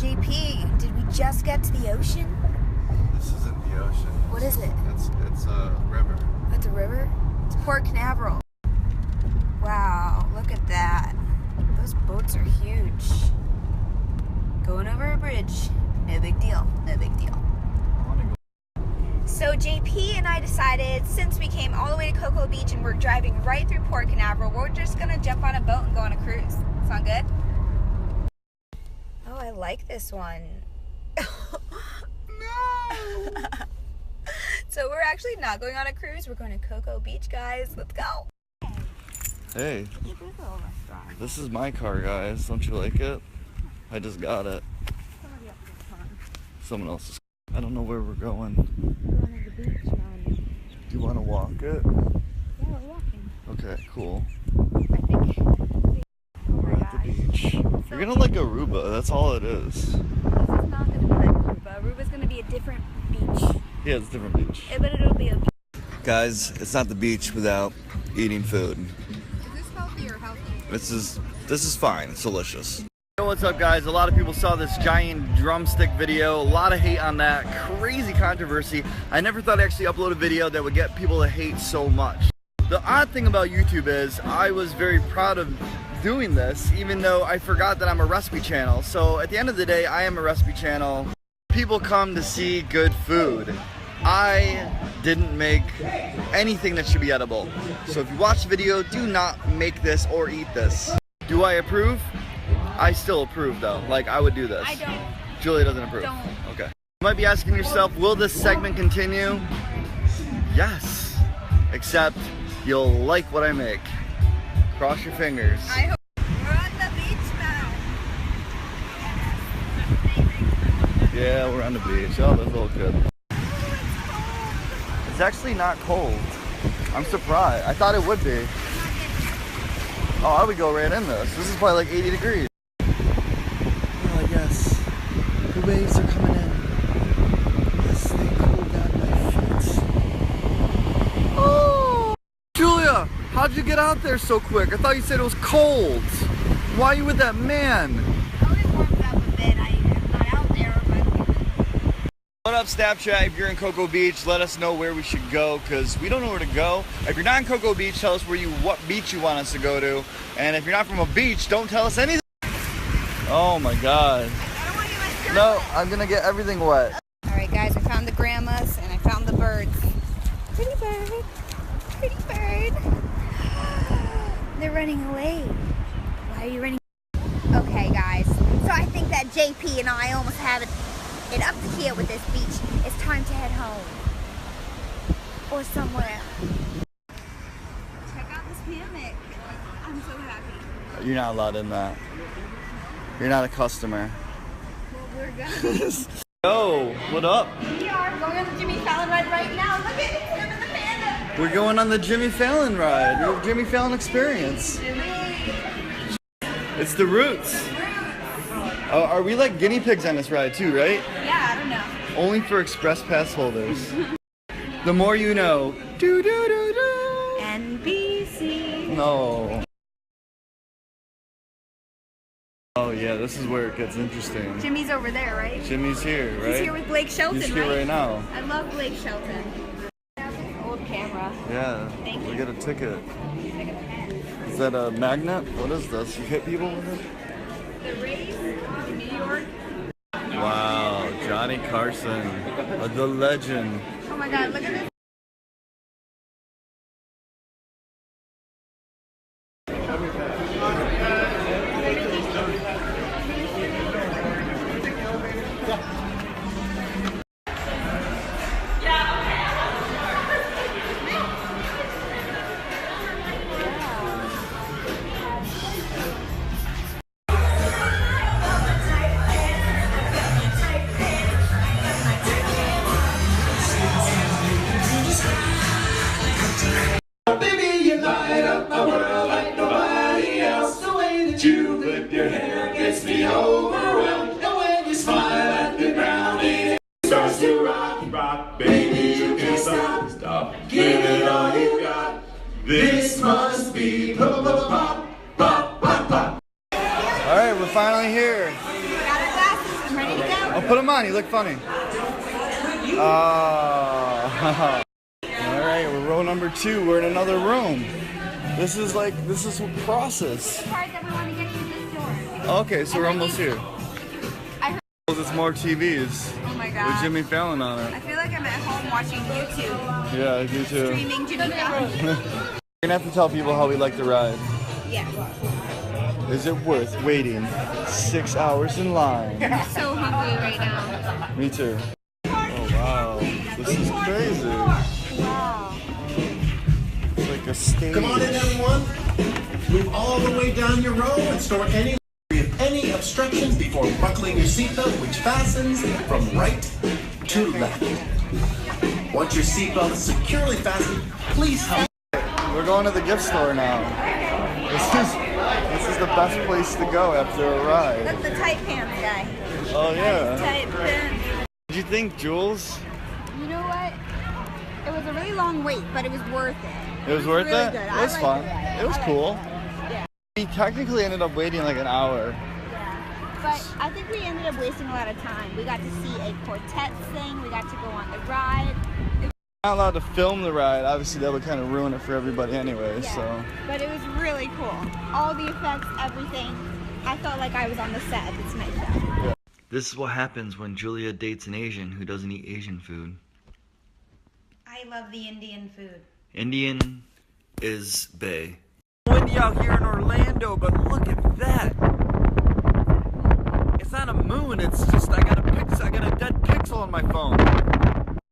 JP, did we just get to the ocean? This isn't the ocean. What is it? It's a river. It's a river? It's Port Canaveral. Wow, look at that. Those boats are huge. Going over a bridge. No big deal. No big deal. So JP and I decided, since we came all the way to Cocoa Beach and we're driving right through Port Canaveral, we're just gonna jump on a boat and go on a cruise. Sound good? Oh, I like this one. No! So we're actually not going on a cruise. We're going to Cocoa Beach, guys. Let's go. Hey, this is my car, guys. Don't you like it? I just got it. Someone else's. I don't know where we're going. We're going to the beach, man. Do you want to walk it? Yeah, we're walking. Okay, cool. I think We're at the beach. You're gonna like Aruba. That's all it is. This is not going to be like Aruba. Aruba's going to be a different beach. Yeah, it's a different beach. But it'll be a beach. Guys, it's not the beach without eating food. Is this healthy or healthy? This is fine. It's delicious. Yo, what's up, guys? A lot of people saw this giant drumstick video. A lot of hate on that. Crazy controversy. I never thought I'd actually upload a video that would get people to hate so much. The odd thing about YouTube is I was very proud of doing this, even though I forgot that I'm a recipe channel. So at the end of the day, I am a recipe channel. People come to see good food. I didn't make anything that should be edible. So if you watch the video, do not make this or eat this. Do I approve? I still approve though. Like, I would do this. I don't. Julia doesn't approve. Don't. Okay. You might be asking yourself, will this segment continue? Yes. Except you'll like what I make. Cross your fingers. I hope. We're on the beach now. Yeah, we're on the beach. Oh, that's all good. It's actually not cold. I'm surprised. I thought it would be. Oh, I would go right in this. This is probably like 80 degrees. Oh, yes. The waves are coming in. Yes, they cool down my feet. Oh! Julia, how'd you get out there so quick? I thought you said it was cold. Why are you with that man? Oh, it warmed up a bit. I'm not out there. What up, Snapchat? If you're in Cocoa Beach, let us know where we should go, because we don't know where to go. If you're not in Cocoa Beach, tell us what beach you want us to go to. And if you're not from a beach, don't tell us anything. Oh my God. I don't want to get my shirt No, wet. I'm gonna get everything wet. Alright guys, I found the grandmas and I found the birds. Pretty bird. Pretty bird. They're running away. Why are you running? Okay guys, so I think that JP and I almost have it up to here with this beach. It's time to head home. Or somewhere. Check out this hammock. I'm so happy. You're not allowed in that. You're not a customer. Well, we're gonna be. Yo, what up? We are going on the Jimmy Fallon ride right now. Look at it, him and the panda. We're going on the Jimmy Fallon ride. The Jimmy Fallon experience. It's the roots. Oh, are we like guinea pigs on this ride too, right? Yeah, I don't know. Only for express pass holders. The more you know. Do do do do. NBC. No. Oh yeah, this is where it gets interesting. Jimmy's over there, right? Jimmy's here, right? He's here with Blake Shelton, He's here right now. I love Blake Shelton. Old camera. Yeah. Thank We you. get a ticket. Is that a magnet? What is this? You hit people with it? The race in New York. Wow, Johnny Carson, the legend. Oh my God, look at this. You whip your hair gets me overwhelmed, and when you smile at the ground, it starts to rock, rock, baby, you can't stop, give it all you got. This must be pop, pop, pop, pop, pop. All right, we're finally here. Got our glasses. I'm ready to go. I'll put them on. You look funny. Alright, we're row number 2. We're in another room. This is process. The part that we want to get to this door. Okay, so we're almost here. I heard. There's more TVs Oh my with god. Jimmy Fallon on I it. feel like I'm at home watching YouTube. Yeah, I do too. Streaming Jimmy Fallon. We're gonna have to tell people how we like the ride. Yeah. Is it worth waiting 6 hours in line? I'm so hungry right now. Me too. Oh wow, this is crazy. Wow. It's like a stage. Come on in, everyone. Move all the way down your row and store any obstructions before buckling your seatbelt, which fastens from right to left. Once your seatbelt is securely fastened, please help. We're going to the gift store now. This is the best place to go after a ride. That's the tight pants guy. Oh yeah. Tight pants. What did you think, Jules? You know what? It was a really long wait, but it was worth it. It was worth really it? good. It was I fun. liked it. It was I liked cool. it. Yeah. We technically ended up waiting like an hour. But I think we ended up wasting a lot of time. We got to see a quartet sing. We got to go on the ride. Not allowed to film the ride. Obviously, that would kind of ruin it for everybody anyway. Yeah. So. But it was really cool. All the effects, everything. I felt like I was on the set of this night show. Yeah. This is what happens when Julia dates an Asian who doesn't eat Asian food. I love the Indian food. Indian is bae. Windy out here in Orlando, but look at that. It's not a moon, it's just I got a dead pixel on my phone.